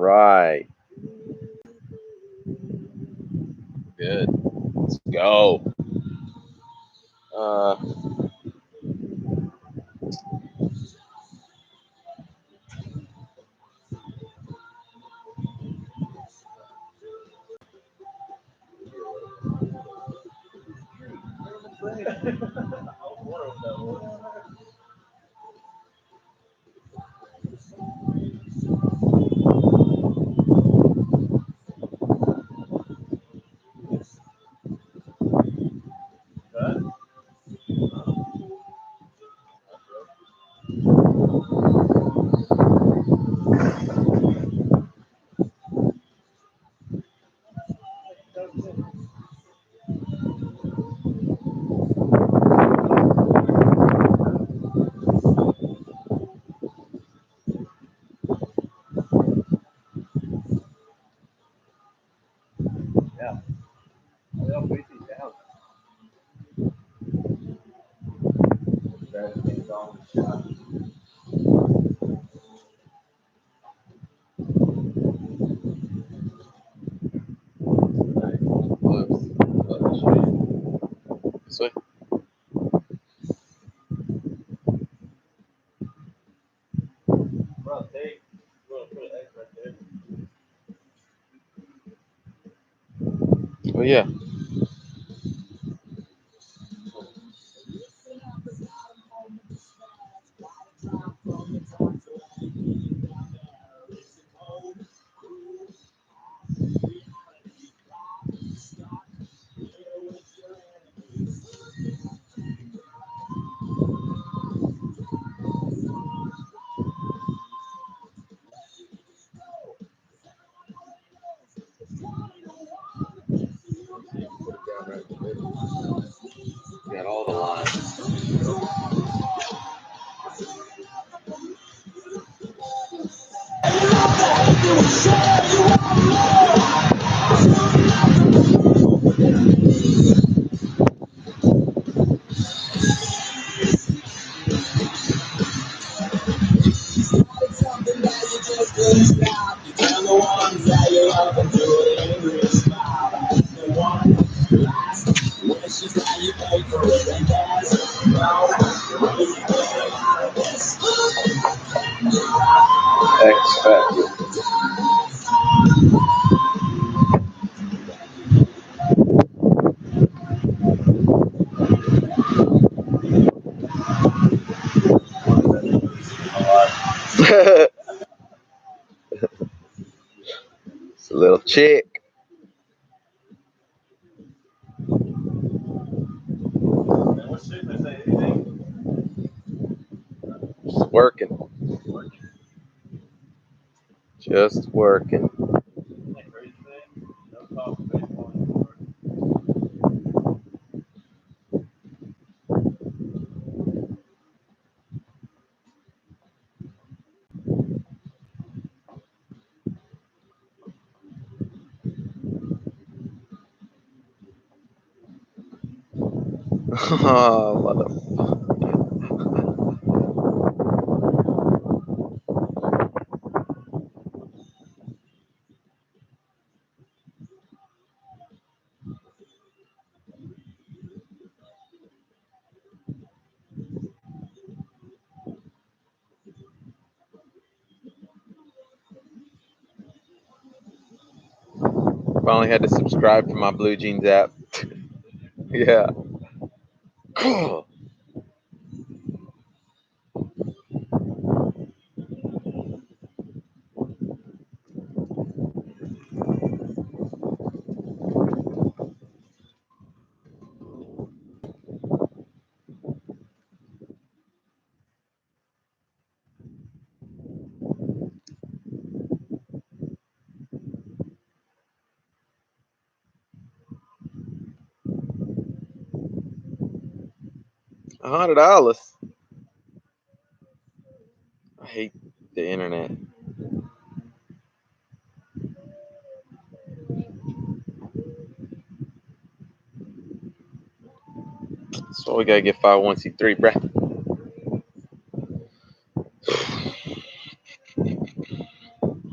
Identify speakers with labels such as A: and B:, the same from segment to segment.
A: right. Good. Let's go. This way. Oh yeah. Got all the lines. X Factor. It's a little chick. Just working. Just working. Oh, mother. Finally had to subscribe to my Blue Jeans app. Yeah. $100. I hate the internet. So we gotta get 501c3, bruh.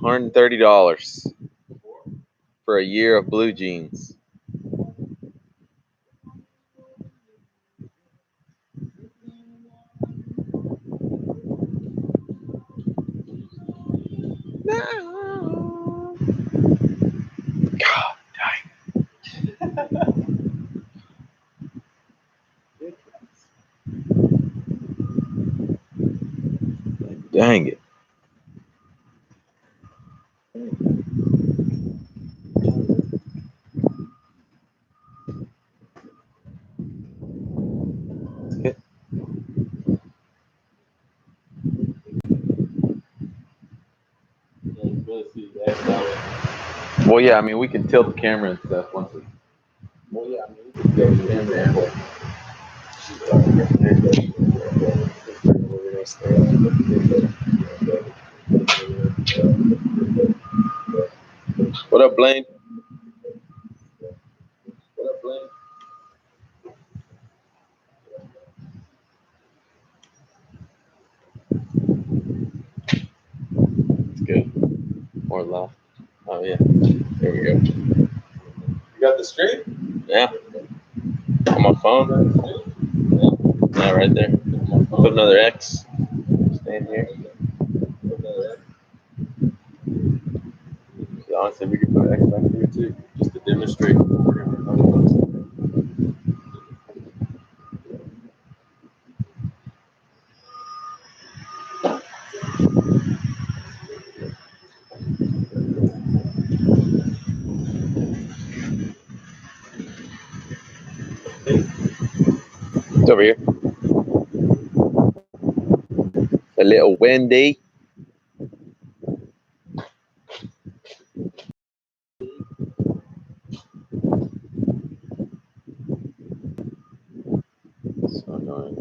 A: $130 for a year of blue jeans. No. God dang it. Well, yeah, I mean, we can tilt the camera and stuff once we. Well, yeah, I mean, we can tilt the camera and. What up, Blaine? What up, Blaine? It's good. More live. Oh, yeah. There we go. You got the screen? Yeah. On my phone? Yeah, right there. Put another X. Stand here. Honestly, we could put an X back here too, just to demonstrate what we're going to be talking about. It's over here. A little windy. So annoying.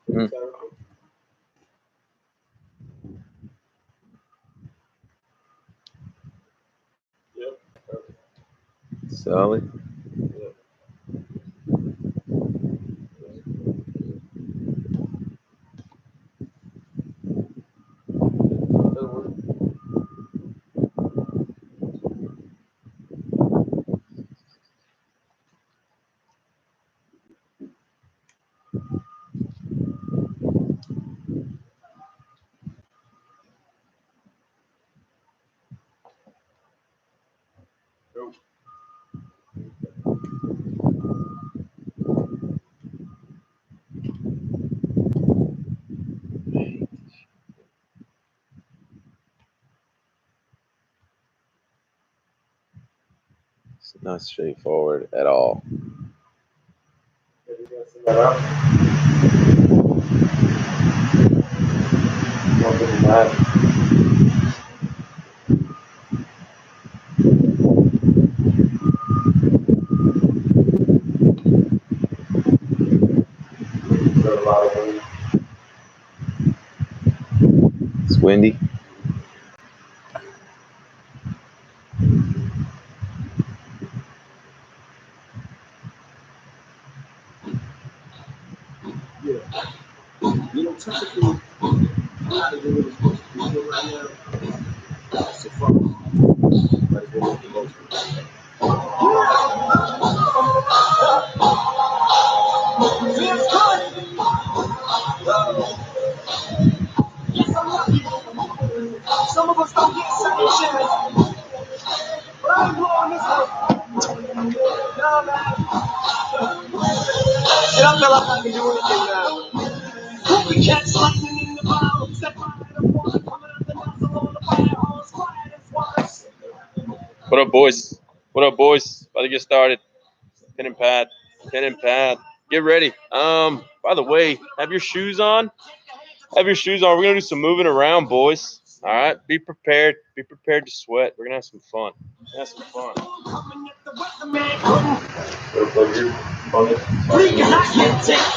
A: Mm. Solid. It's not straightforward at all. It's windy.
B: Some of us don't get second chance. But I'm on this one.
A: don't feel like I can do anything now. We catch lightning in the bottle, set fire to water, coming out the nozzle on the fire hose, quiet as water. What up, boys? What up, boys? About to get started. Pen and pad. Pen and pad. Get ready. By the way, have your shoes on. Have your shoes on. We're gonna do some moving around, boys. All right. Be prepared. Be prepared to sweat. We're gonna have some fun. Have some fun.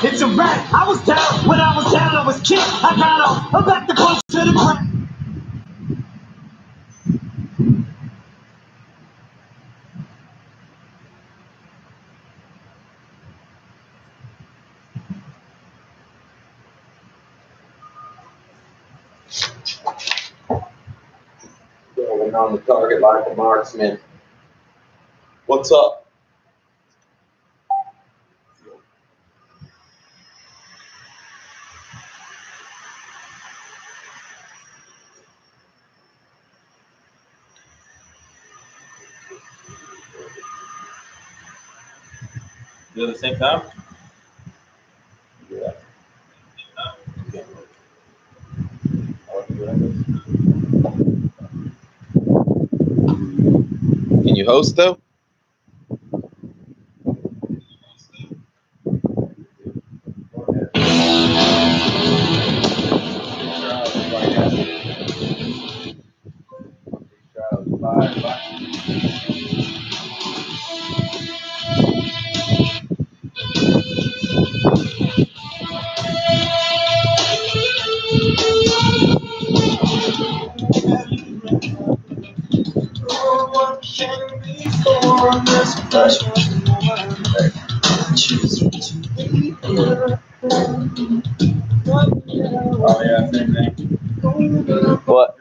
A: It's a wrap. I was down. When I was down, I was kicked. I got up. I'm back to close to the ground. Going on the target like a marksman. What's up? Do it at the same time? Yeah. Can you host though? Oh yeah, same thing. What?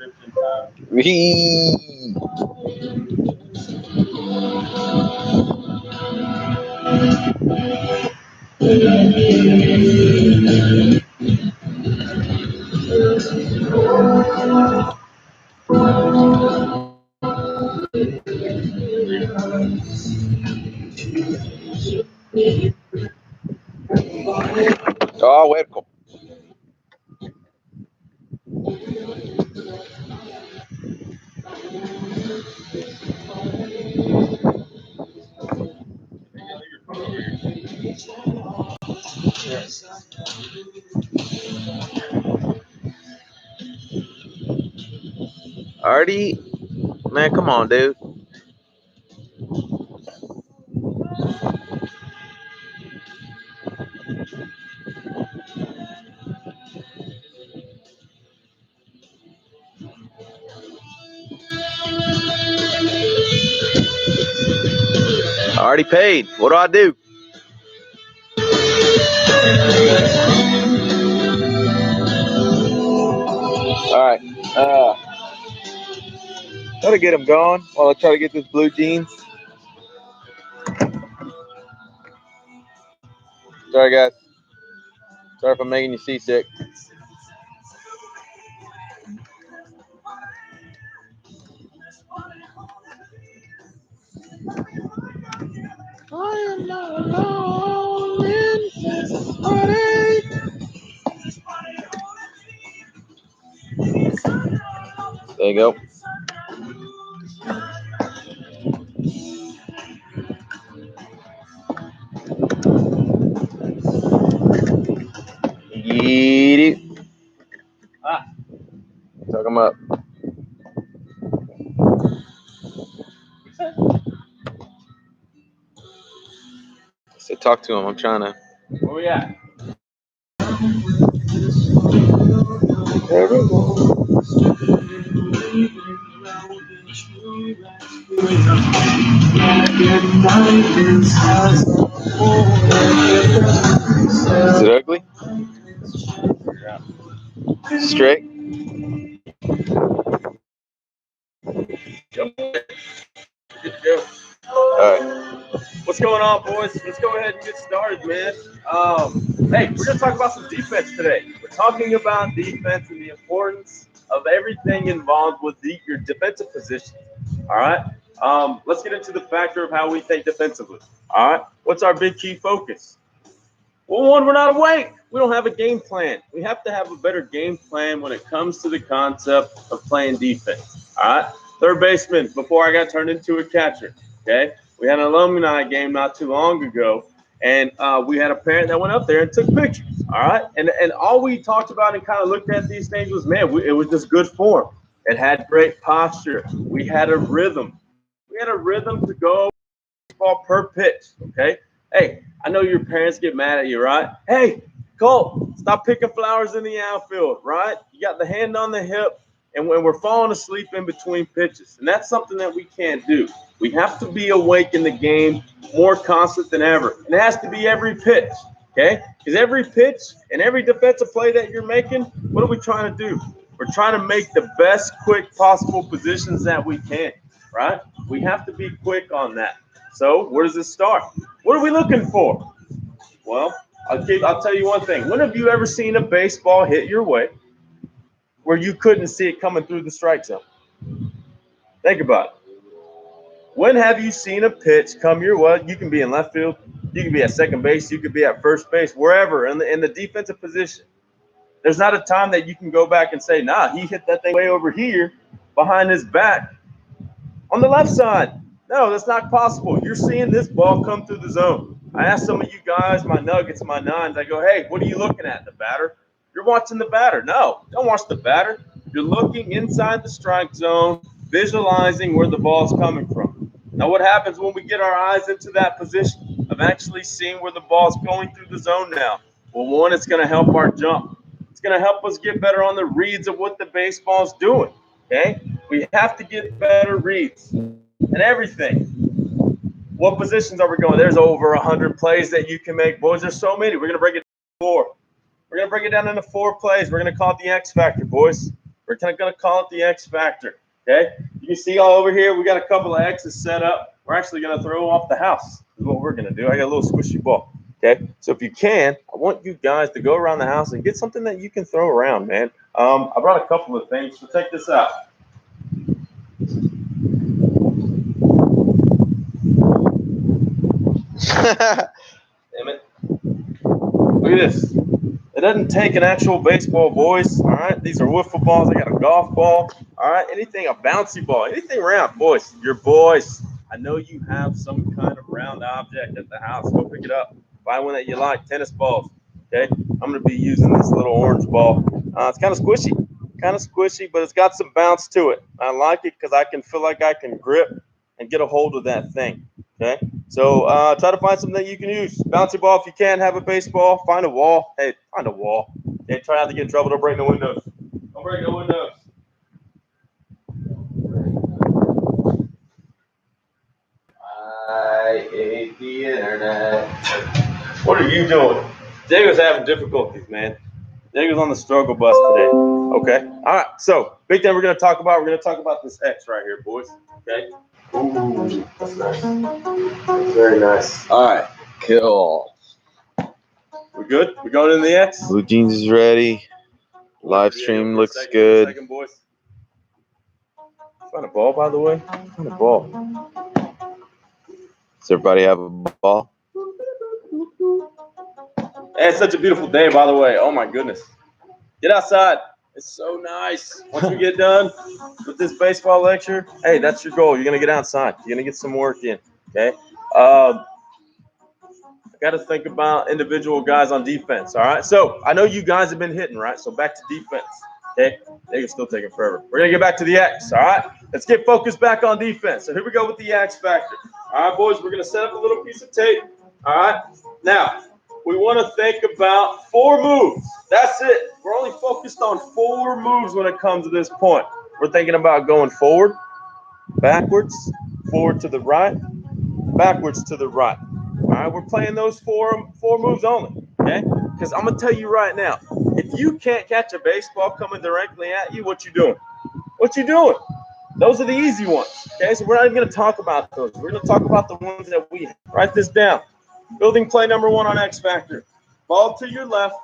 A: Oh, welcome. Artie, man, come on, dude. I already paid. What do I do? All right. Try to get him going while I try to get this blue jeans. Sorry, guys. Sorry if I'm making you seasick. I am not alone in this heartache. There you go. Get it. Talk him up. So talk to him. I'm trying to. Where we at? Is it ugly? Yeah. Straight? Good to go. All right. What's going on, boys? Let's go ahead and get started, man. Hey, we're going to talk about some defense today. We're talking about defense and the importance of everything involved with your defensive position. All right? Let's get into the factor of how we think defensively. All right. What's our big key focus? Well, one, we're not awake. We don't have a game plan. We have to have a better game plan when it comes to the concept of playing defense. All right. Third baseman, before I got turned into a catcher. Okay. We had an alumni game not too long ago, and we had a parent that went up there and took pictures. All right. And all we talked about and kind of looked at these things was, man, it was just good form. It had great posture. We had a rhythm. We had a rhythm to go ball per pitch. Okay. Hey, I know your parents get mad at you, right? Hey, Colt, stop picking flowers in the outfield, right? You got the hand on the hip, and when we're falling asleep in between pitches, and that's something that we can't do. We have to be awake in the game, more constant than ever, and it has to be every pitch, okay? Because every pitch and every defensive play that you're making, what are we trying to do? We're trying to make the best, quick possible positions that we can, right? We have to be quick on that. So where does this start? What are we looking for? Well, I'll tell you one thing. When have you ever seen a baseball hit your way where you couldn't see it coming through the strike zone? Think about it. When have you seen a pitch come your way? You can be in left field, you can be at second base, you could be at first base, wherever in the defensive position. There's not a time that you can go back and say, nah, he hit that thing way over here behind his back on the left side. No, that's not possible. You're seeing this ball come through the zone. I asked some of you guys, my nuggets, my nines, I go, hey, what are you looking at, the batter? You're watching the batter. No, don't watch the batter. You're looking inside the strike zone, visualizing where the ball's coming from. Now, what happens when we get our eyes into that position of actually seeing where the ball's going through the zone now? Well, one, it's going to help our jump. It's going to help us get better on the reads of what the baseball's doing, okay? We have to get better reads and everything. What positions are we going? There's over 100 plays that you can make. Boys, there's so many. We're going to break it down into 4. We're going to break it down into 4 plays. We're going to call it the X factor, boys. We're kind of going to call it the X factor, okay? You can see all over here, we got a couple of X's set up. We're actually going to throw off the house is what we're going to do. I got a little squishy ball, okay? So if you can, I want you guys to go around the house and get something that you can throw around, man. I brought a couple of things, so check this out. Damn it. Look at this. It doesn't take an actual baseball, boys. All right. These are wiffle balls. I got a golf ball. All right. Anything, a bouncy ball, anything round, boys. Your boys. I know you have some kind of round object at the house. Go pick it up. Buy one that you like. Tennis balls. Okay. I'm going to be using this little orange ball. It's kind of squishy, but it's got some bounce to it. I like it because I can feel like I can grip and get a hold of that thing. Okay, so try to find something that you can use. Bouncy ball if you can. Have a baseball. Find a wall. Hey, find a wall. Hey, try not to get in trouble. Don't break no windows. Don't break no windows. I hate the internet. What are you doing? Diego's having difficulties, man. Diego's on the struggle bus today. Okay. All right. So, big thing we're going to talk about. We're going to talk about this X right here, boys. Okay. Ooh, that's nice. That's very nice. All right.
B: Cool.
A: We good? We going in the X?
B: Blue jeans is ready. Live stream looks good.
A: Second, boys. Find a ball, by the way. Find a ball.
B: Does everybody have a ball?
A: Hey, it's such a beautiful day, by the way. Oh, my goodness. Get outside. It's so nice. Once we get done with this baseball lecture, hey, that's your goal. You're going to get outside. You're going to get some work in, okay? I got to think about individual guys on defense, all right? So I know you guys have been hitting, right? So back to defense, okay? They can still take it forever. We're going to get back to the X, all right? Let's get focused back on defense. So here we go with the X factor. All right, boys, we're going to set up a little piece of tape, all right? Now, we want to think about 4 moves. That's it. We're only focused on 4 moves when it comes to this point. We're thinking about going forward, backwards, forward to the right, backwards to the right. All right, we're playing those four moves only, okay? Because I'm going to tell you right now, if you can't catch a baseball coming directly at you, what you doing? What you doing? Those are the easy ones, okay? So we're not even going to talk about those. We're going to talk about the ones that we write this down. Building play number 1 on X Factor. Ball to your left.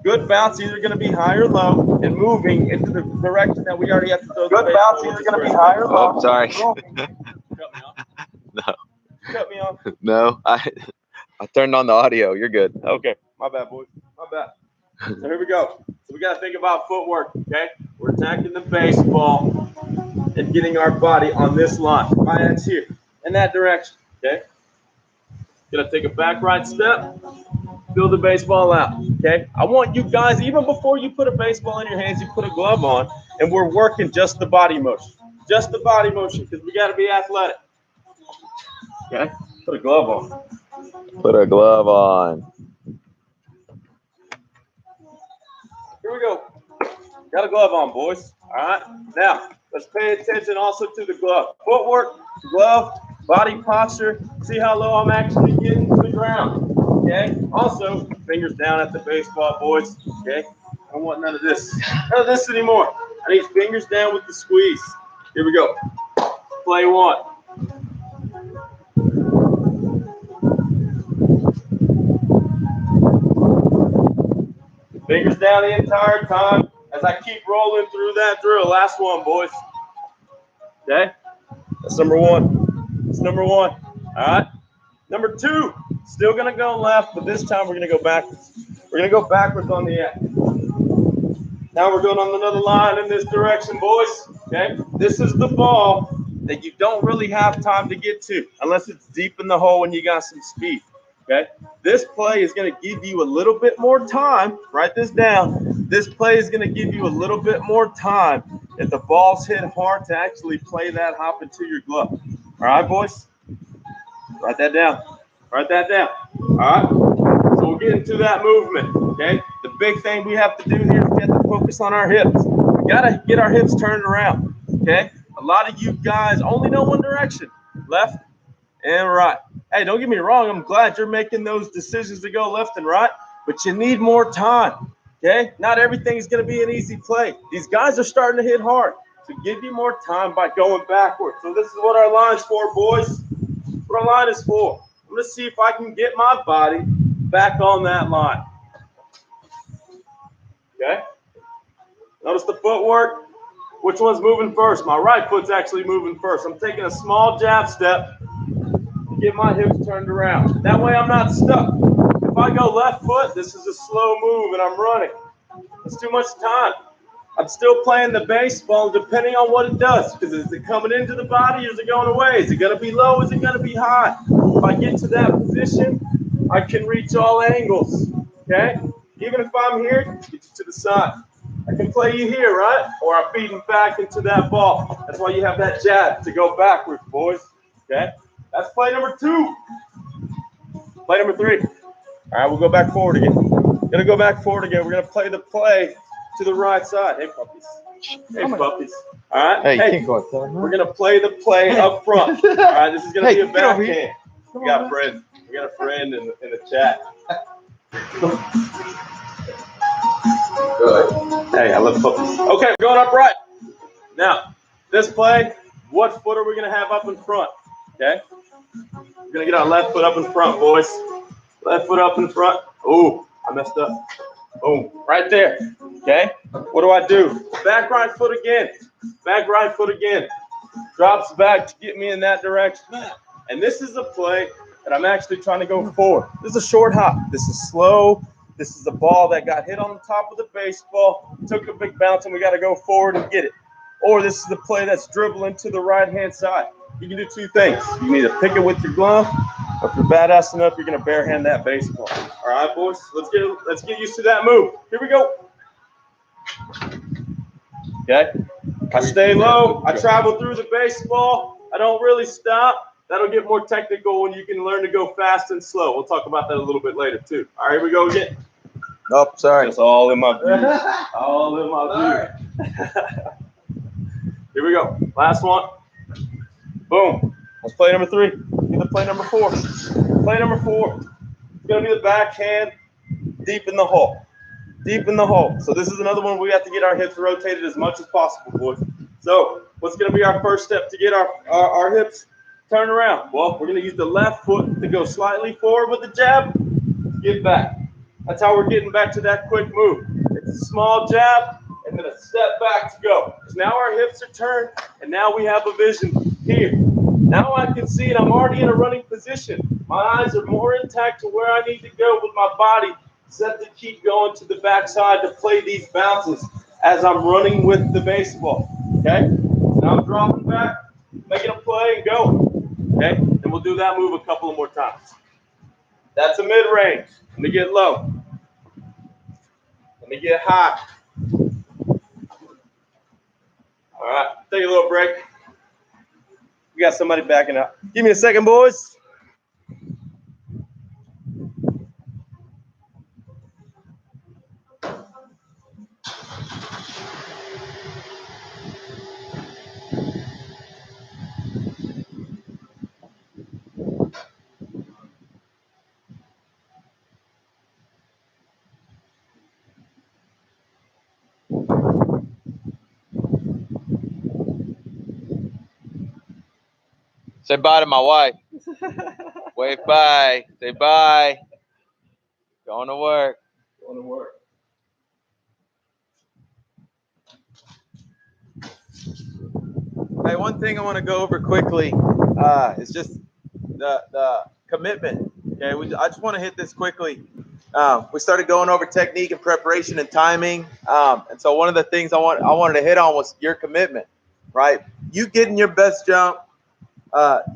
A: Good bounce, either going to be high or low, and moving into the direction that we already have to throw. Good bounce, either going to be high or low.
B: Oh, sorry. No.
A: Cut me off.
B: No, I turned on the audio. You're good.
A: Okay, my bad, boys. My bad. So here we go. So we got to think about footwork, okay? We're attacking the baseball and getting our body on this line. My hand's here, in that direction, okay? Gonna take a back right step, feel the baseball out, okay? I want you guys, even before you put a baseball in your hands, you put a glove on, and we're working just the body motion. Just the body motion, because we got to be athletic. Okay? Put a glove on.
B: Put a glove on.
A: Here we go. Got a glove on, boys. All right? Now, let's pay attention also to the glove. Footwork, glove, body posture. See how low I'm actually getting to the ground. Okay? Also, fingers down at the baseball, boys. Okay? I don't want none of this. None of this anymore. I need fingers down with the squeeze. Here we go. Play one. Fingers down the entire time as I keep rolling through that drill. Last one, boys. Okay? That's number one. That's number one. All right? Number two, still going to go left, but this time we're going to go backwards. We're going to go backwards on the X. Now we're going on another line in this direction, boys. Okay? This is the ball that you don't really have time to get to unless it's deep in the hole and you got some speed. Okay? This play is going to give you a little bit more time. Write this down. This play is going to give you a little bit more time if the ball's hit hard to actually play that hop into your glove. All right, boys? Write that down. Write that down. All right? So we'll get into that movement, okay? The big thing we have to do here is we have to focus on our hips. We got to get our hips turned around, okay? A lot of you guys only know one direction, left and right. Hey, don't get me wrong. I'm glad you're making those decisions to go left and right, but you need more time, okay? Not everything is going to be an easy play. These guys are starting to hit hard. So give you more time by going backwards. So this is what our line's for, boys. What our line is for. I'm going to see if I can get my body back on that line. Okay? Notice the footwork. Which one's moving first? My right foot's actually moving first. I'm taking a small jab step to get my hips turned around. That way I'm not stuck. If I go left foot, this is a slow move and I'm running. It's too much time. I'm still playing the baseball depending on what it does. Because is it coming into the body or is it going away? Is it going to be low? Is it going to be high? If I get to that position, I can reach all angles. Okay? Even if I'm here, get you to the side. I can play you here, right? Or I'm feeding back into that ball. That's why you have that jab to go backwards, boys. Okay? That's play number two. Play number three. All right, we'll go back forward again. Gonna go back forward again. We're gonna play the play to the right side. Hey, puppies. Hey, puppies. All right.
B: Hey, you can't go outside,
A: we're gonna play the play up front. All right, this is gonna be a backhand. We got a friend. We got a friend in the chat. Good. Hey, I love puppies. Okay, we're going up right. Now, this play, what foot are we gonna have up in front? Okay. We're gonna get our left foot up in front, boys. Left foot up in front. Ooh, I messed up. Boom. Right there. Okay? What do I do? Back right foot again. Back right foot again. Drops back to get me in that direction. And this is a play that I'm actually trying to go forward. This is a short hop. This is slow. This is a ball that got hit on the top of the baseball, took a big bounce, and we got to go forward and get it. Or this is the play that's dribbling to the right-hand side. You can do two things. You can either pick it with your glove, or if you're badass enough, you're going to barehand that baseball. All right, boys? Let's get used to that move. Here we go. Okay? I stay low. I travel through the baseball. I don't really stop. That'll get more technical when you can learn to go fast and slow. We'll talk about that a little bit later, too. All right, here we go again.
B: Oh, sorry.
A: It's all in my view. All in my view. Here we go. Last one. Boom. Let's play number three. Either play number four. Play number four. It's going to be the backhand deep in the hole. Deep in the hole. So this is another one we have to get our hips rotated as much as possible, boys. So what's going to be our first step to get our hips turned around? Well, we're going to use the left foot to go slightly forward with the jab. Get back. That's how we're getting back to that quick move. It's a small jab, and then a step back to go. Because now our hips are turned, and now we have a vision here. Now I can see, and I'm already in a running position. My eyes are more intact to where I need to go with my body set to keep going to the backside to play these bounces as I'm running with the baseball. Okay? Now I'm dropping back, making a play and going. Okay? And we'll do that move a couple of more times. That's a mid-range. Let me get low. Let me get high. All right, take a little break. We got somebody backing up. Give me a second, boys.
B: Say bye to my wife. Wave bye. Say bye. Going to work.
A: Going to work.
B: Hey, one thing I want to go over quickly is just the commitment. Okay, I just want to hit this quickly. We started going over technique and preparation and timing, and so one of the things I wanted to hit on was your commitment, right? You getting your best jump,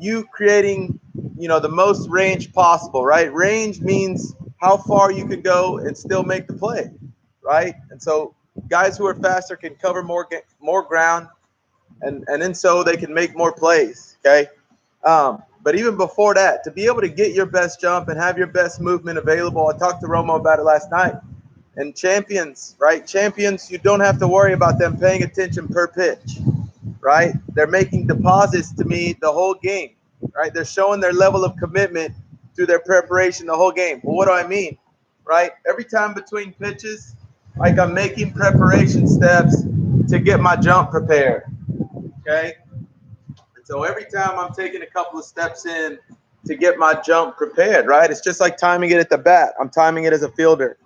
B: you creating, the most range possible, right? Range means how far you can go and still make the play, right? And so guys who are faster can cover more ground, and then so they can make more plays, okay? But even before that, to be able to get your best jump and have your best movement available, I talked to Romo about it last night. And champions, right? Champions, you don't have to worry about them paying attention per pitch, right? They're making deposits to me the whole game, right? They're showing their level of commitment through their preparation the whole game. Well, what do I mean, right? Every time between pitches, like I'm making preparation steps to get my jump prepared, okay? And so every time I'm taking a couple of steps in to get my jump prepared, right? It's just like timing it at the bat. I'm timing it as a fielder.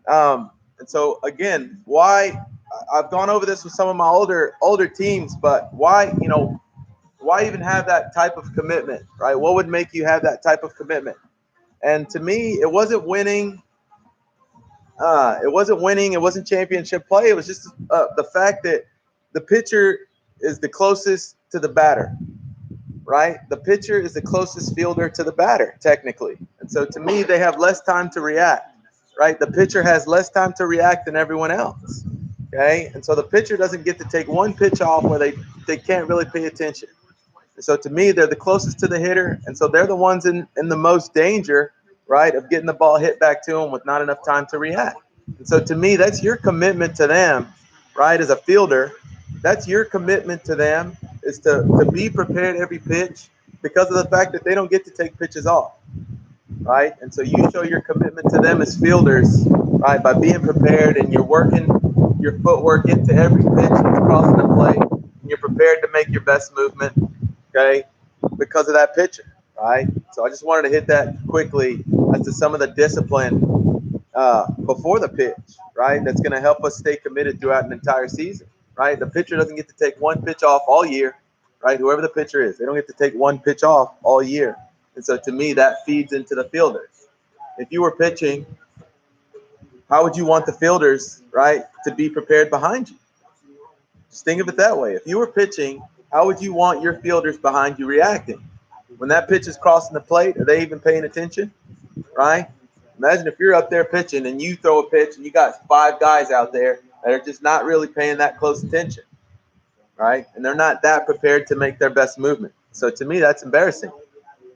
B: And so again, why I've gone over this with some of my older teams, but why even have that type of commitment, right? What would make you have that type of commitment? And to me, it wasn't winning. It wasn't winning. It wasn't championship play. It was just the fact that the pitcher is the closest to the batter, right? The pitcher is the closest fielder to the batter, technically. And so to me, they have less time to react, right? The pitcher has less time to react than everyone else, okay? And so the pitcher doesn't get to take one pitch off where they can't really pay attention. And so to me, they're the closest to the hitter, and so they're the ones in the most danger, right, of getting the ball hit back to them with not enough time to react. And so to me, that's your commitment to them, right, as a fielder. That's your commitment to them, is to be prepared every pitch because of the fact that they don't get to take pitches off, right? And so you show your commitment to them as fielders, right, by being prepared, and you're working your footwork into every pitch that's crossing the plate, and you're prepared to make your best movement, okay, because of that pitcher, right? So I just wanted to hit that quickly as to some of the discipline before the pitch, right? That's going to help us stay committed throughout an entire season, right? The pitcher doesn't get to take one pitch off all year, right? Whoever the pitcher is, they don't get to take one pitch off all year. And so to me, that feeds into the fielders. If you were pitching, how would you want the fielders, right, to be prepared behind you? Just think of it that way. If you were pitching, how would you want your fielders behind you reacting? When that pitch is crossing the plate, are they even paying attention, right? Imagine if you're up there pitching and you throw a pitch and you got 5 guys out there that are just not really paying that close attention, right? And they're not that prepared to make their best movement. So to me, that's embarrassing,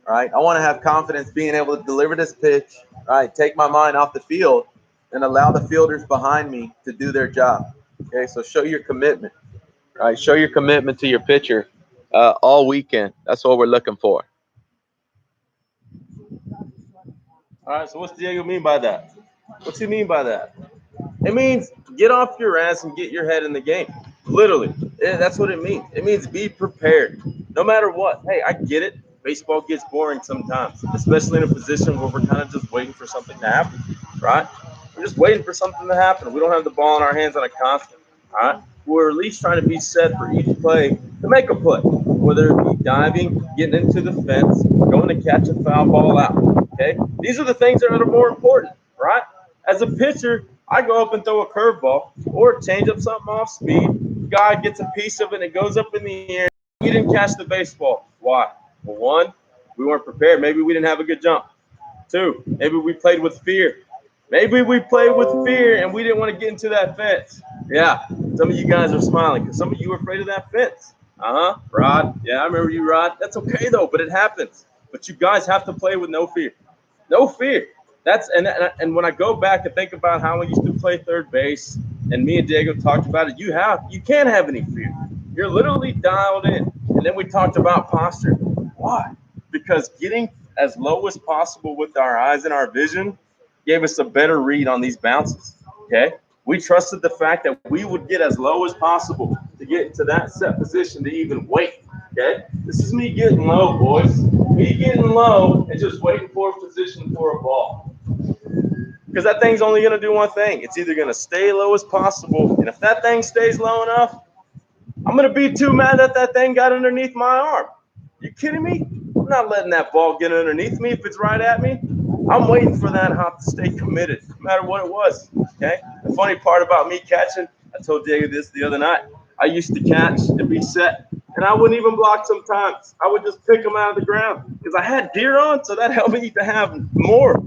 B: right? I want to have confidence being able to deliver this pitch, right? Take my mind off the field and allow the fielders behind me to do their job. Okay, so show your commitment, right? Show your commitment to your pitcher all weekend. That's what we're looking for.
A: All right, so what's Diego mean by that? What's he mean by that? It means get off your ass and get your head in the game. Literally, that's what it means. It means be prepared, no matter what. Hey, I get it. Baseball gets boring sometimes, especially in a position where we're kind of just waiting for something to happen, right? We're just waiting for something to happen. We don't have the ball in our hands on a constant. All right, we're at least trying to be set for each play to make a play, whether it be diving, getting into the fence, going to catch a foul ball out. Okay, these are the things that are more important, right? As a pitcher, I go up and throw a curveball or change up something off speed. Guy gets a piece of it and it goes up in the air. He didn't catch the baseball. Why? Well, one, we weren't prepared. Maybe we didn't have a good jump. Two, maybe we played with fear. Maybe we played with fear and we didn't want to get into that fence. Yeah, some of you guys are smiling because some of you are afraid of that fence. Rod. Yeah, I remember you, Rod. That's okay though, but it happens. But you guys have to play with no fear. No fear. That's and when I go back and think about how I used to play third base, and me and Diego talked about it, you can't have any fear. You're literally dialed in. And then we talked about posture. Why? Because getting as low as possible with our eyes and our vision gave us a better read on these bounces. Okay. We trusted the fact that we would get as low as possible to get into that set position to even wait. Okay. This is me getting low, boys. Me getting low and just waiting for a position for a ball. Because that thing's only going to do one thing. It's either going to stay low as possible. And if that thing stays low enough, I'm going to be too mad that that thing got underneath my arm. You kidding me? I'm not letting that ball get underneath me if it's right at me. I'm waiting for that hop to stay committed, no matter what it was. Okay. The funny part about me catching, I told Diego this the other night. I used to catch and be set, and I wouldn't even block sometimes. I would just pick them out of the ground because I had gear on, so that helped me to have more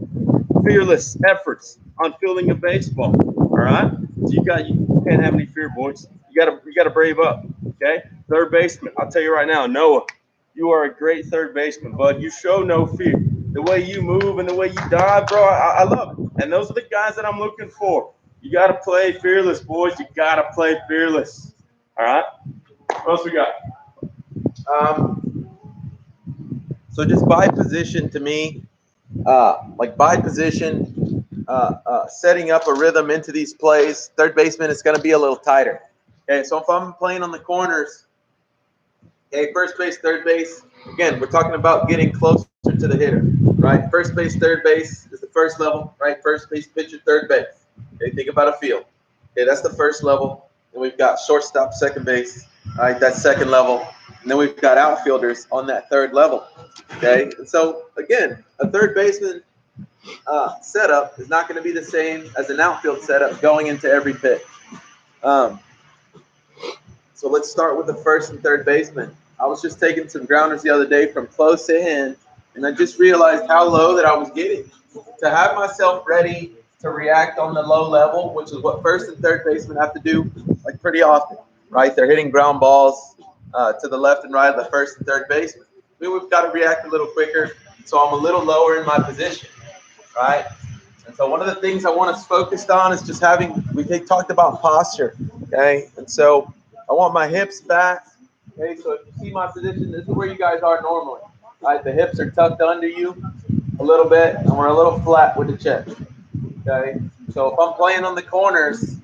A: fearless efforts on fielding a baseball. All right. So you can't have any fear, boys. You gotta brave up. Okay. Third baseman. I'll tell you right now, Noah, you are a great third baseman, bud. You show no fear. The way you move and the way you dive, bro, I love it. And those are the guys that I'm looking for. You got to play fearless, boys. You got to play fearless. All right? What else we got? So just by position to me, by position, setting up a rhythm into these plays, third baseman is going to be a little tighter. Okay, so if I'm playing on the corners, okay, first base, third base, again, we're talking about getting closer to the hitter, right? First base, third base is the first level, right? First base, pitcher, third base. Okay, think about a field. Okay, that's the first level. And we've got shortstop, second base, right? That's second level. And then we've got outfielders on that third level. Okay, and so again, a third baseman setup is not going to be the same as an outfield setup going into every pitch. So let's start with the first and third baseman. I was just taking some grounders the other day from close in, and I just realized how low that I was getting. To have myself ready to react on the low level, which is what first and third basemen have to do, like pretty often, right? They're hitting ground balls to the left and right of the first and third baseman. We've got to react a little quicker, so I'm a little lower in my position, right? And so one of the things I want us focused on is just we talked about posture, okay? And so I want my hips back, okay? So if you see my position, this is where you guys are normally, right? The hips are tucked under you a little bit, and we're a little flat with the chest, okay? So if I'm playing on the corners,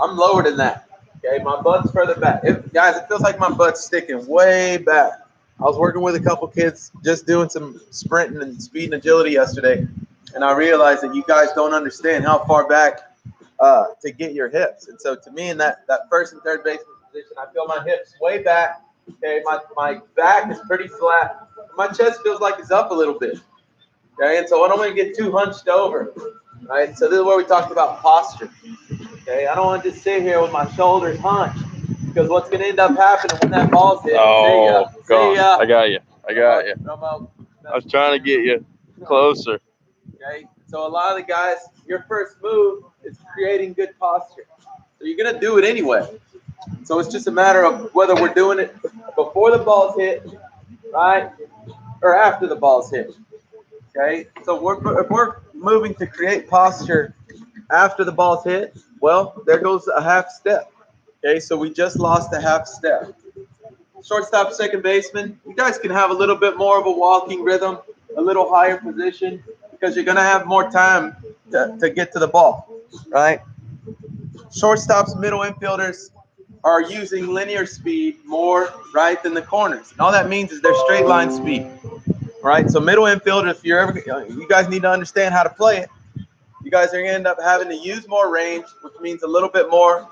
A: I'm lower than that, okay? My butt's further back. Guys, it feels like my butt's sticking way back. I was working with a couple kids just doing some sprinting and speed and agility yesterday, and I realized that you guys don't understand how far back to get your hips. And so to me, in that first and third baseman position, I feel my hips way back. Okay, my back is pretty flat. My chest feels like it's up a little bit. Okay, and so I don't want to get too hunched over. Right, so this is where we talked about posture. Okay, I don't want to just sit here with my shoulders hunched. Because what's going to end up happening when that ball's hit? Oh, God. I got you. I was trying to get you closer.
B: Okay, so a lot of the guys, your first move is creating good posture. So you're going to do it anyway. So it's just a matter of whether we're doing it before the ball's hit, right, or after the ball's hit. Okay, so if we're moving to create posture after the ball's hit, well, there goes a half step. Okay, so we just lost a half step. Shortstop, second baseman, you guys can have a little bit more of a walking rhythm, a little higher position, because you're going to have more time to get to the ball, right? Shortstops, middle infielders are using linear speed more, right, than the corners. And all that means is they're straight line speed, right? So middle infielder, if you guys need to understand how to play it, you guys are going to end up having to use more range, which means a little bit more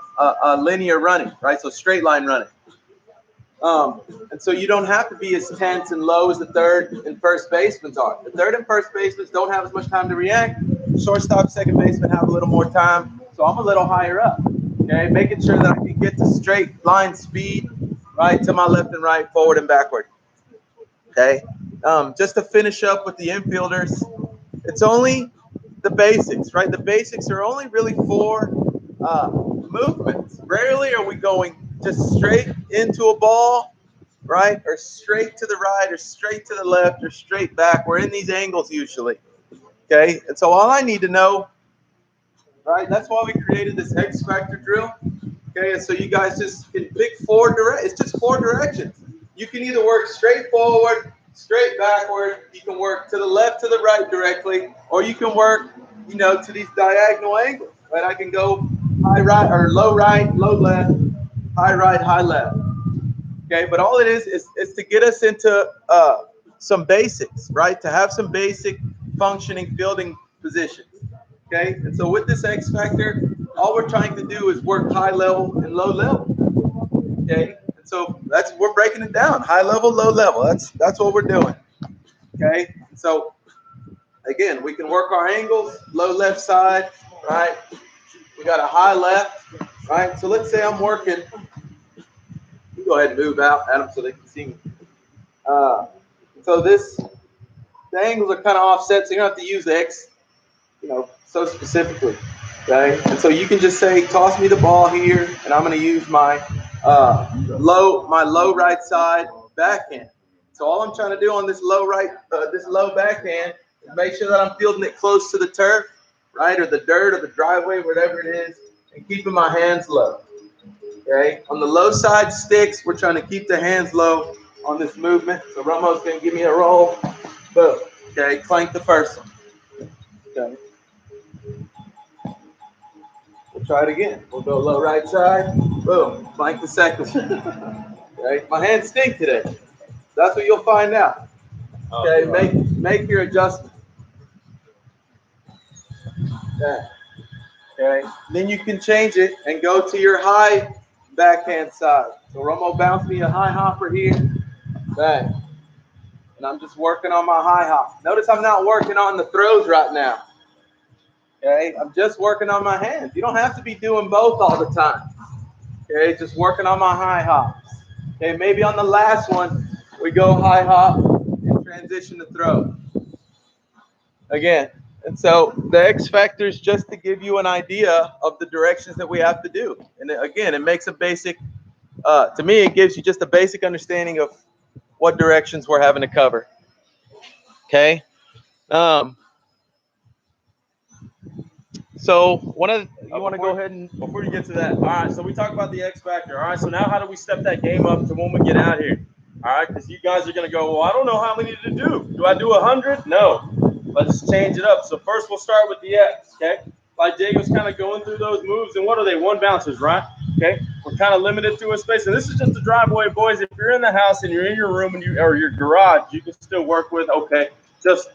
B: linear running, right? So straight line running. And so you don't have to be as tense and low as the third and first basemen are. The third and first basemen don't have as much time to react. Shortstop, second baseman have a little more time. So I'm a little higher up. Okay, making sure that I can get to straight line speed, right, to my left and right, forward and backward. Okay, just to finish up with the infielders, it's only the basics, right? The basics are only really four movements. Rarely are we going just straight into a ball, right? Or straight to the right, or straight to the left, or straight back. We're in these angles usually. Okay, and so all I need to know, right? That's why we created this X factor drill. Okay, and so you guys just can pick it's just four directions. You can either work straight forward, straight backward. You can work to the left, to the right directly, or you can work, to these diagonal angles. Right? I can go high right or low left, high left. Okay, but all it is to get us into some basics, right? To have some basic functioning fielding positions. Okay, and so with this X factor, all we're trying to do is work high level and low level. Okay, and so we're breaking it down: high level, low level. That's what we're doing. Okay, so again, we can work our angles: low left side, right? We got a high left, right? So let's say I'm working. You go ahead and move out, Adam, so they can see me. So the angles are kind of offset, so you don't have to use the X, so specifically. Okay, and so you can just say, toss me the ball here, and I'm going to use my low right side backhand. So all I'm trying to do on this low backhand is make sure that I'm fielding it close to the turf, right, or the dirt or the driveway, whatever it is, and keeping my hands low. Okay, on the low side sticks, we're trying to keep the hands low on this movement. So Romo's going to give me a roll. Boom. Okay, clank the first one. Okay. We'll try it again. We'll go low right side. Boom. Clank the second one. Okay. My hands stink today. That's what you'll find out. Okay. Make your adjustment. Okay. Okay. Then you can change it and go to your high backhand side. So Romo bounced me a high hopper here. Bang. And I'm just working on my high hop. Notice I'm not working on the throws right now. Okay, I'm just working on my hands. You don't have to be doing both all the time. Okay, just working on my high hops. Okay, maybe on the last one, we go high hop and transition to throw. Again, and so the X factor is just to give you an idea of the directions that we have to do. And again, it makes a basic, to me, it gives you just a basic understanding of what directions we're having to cover. Okay. So you want to go ahead and
C: before you get to that, all right. So we talked about the X factor. All right. So now how do we step that game up to when we get out here? All right, because you guys are gonna go. Well, I don't know how many to do. Do I do 100? No. Let's change it up. So first we'll start with the X. Okay. Like Diego's kind of going through those moves, and what are they? One bounces, right? Okay. We're kind of limited to a space, and this is just a driveway, boys. If you're in the house and you're in your room or your garage, you can still work with. Okay. Just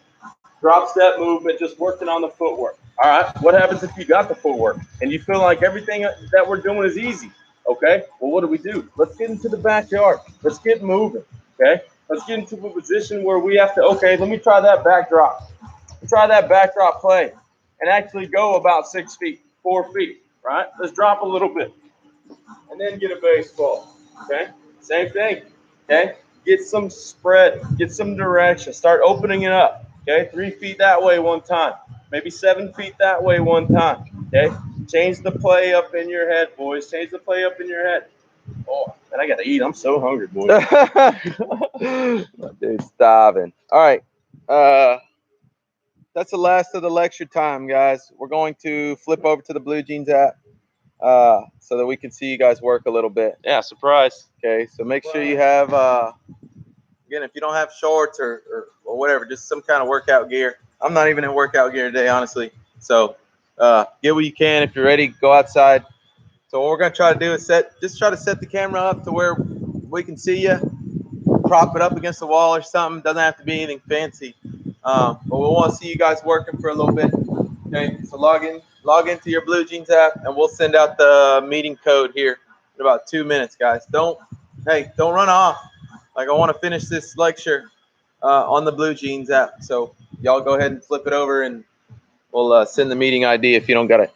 C: drop step movement, just working on the footwork. All right. What happens if you got the footwork and you feel like everything that we're doing is easy? Okay. Well, what do? Let's get into the backyard. Let's get moving. Okay. Let's get into a position where we have to, okay, let me try that backdrop. Try that backdrop play and actually go about 6 feet, 4 feet, right? Let's drop a little bit and then get a baseball. Okay. Same thing. Okay. Get some spread, get some direction, start opening it up. Okay, 3 feet that way one time, maybe 7 feet that way one time. Okay, change the play up in your head, boys. Change the play up in your head. Oh, man, I gotta eat. I'm so hungry, boys.
B: Dude, starving. All right. That's the last of the lecture time, guys. We're going to flip over to the Blue Jeans app so that we can see you guys work a little bit.
A: Yeah, surprise.
B: Okay, so make sure you have, again, if you don't have shorts or whatever, just some kind of workout gear. I'm not even in workout gear today, honestly. So get what you can. If you're ready, go outside. So what we're going to try to do is try to set the camera up to where we can see you. Prop it up against the wall or something. Doesn't have to be anything fancy. But we'll want to see you guys working for a little bit. Okay, so log in. log into your Blue Jeans app, and we'll send out the meeting code here in about 2 minutes, guys. Don't run off. Like, I want to finish this lecture on the Blue Jeans app. So y'all go ahead and flip it over, and we'll send the meeting ID if you don't got it.